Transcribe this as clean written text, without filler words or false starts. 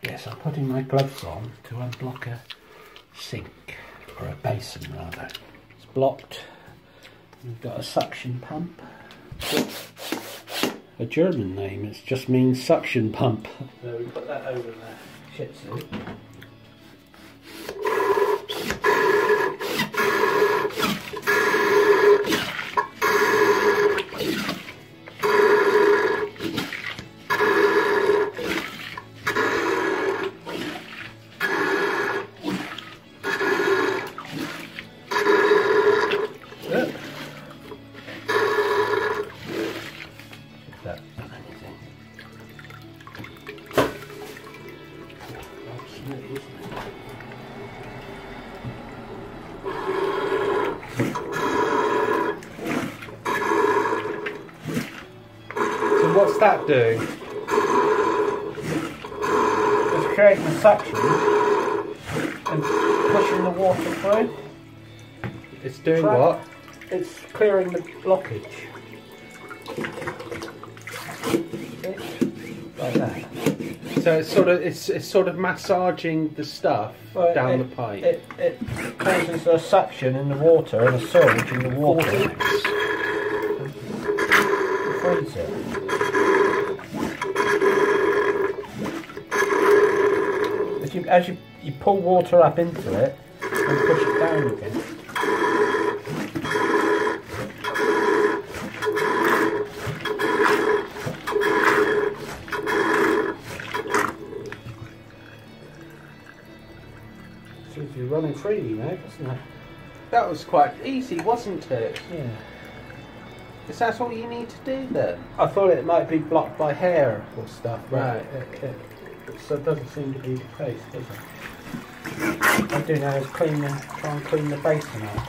Yes, I'm putting my gloves on to unblock a sink, or a basin rather. It's blocked. We've got a suction pump. A German name, it just means suction pump. So we put that over the shih tzu. What's that doing? It's creating a suction and pushing the water through. It's doing what? It's clearing the blockage. Like that. So it's sort of massaging the stuff down the pipe. It causes a suction in the water and a surge in the water. Freeze it. As you pull water up into it and push it down again. Seems to be running freely now, doesn't it? That was quite easy, wasn't it? Yeah. Is that all you need to do then? I thought it might be blocked by hair or stuff. Right. So it doesn't seem to be the case, does it? What I do now is try and clean the basin out.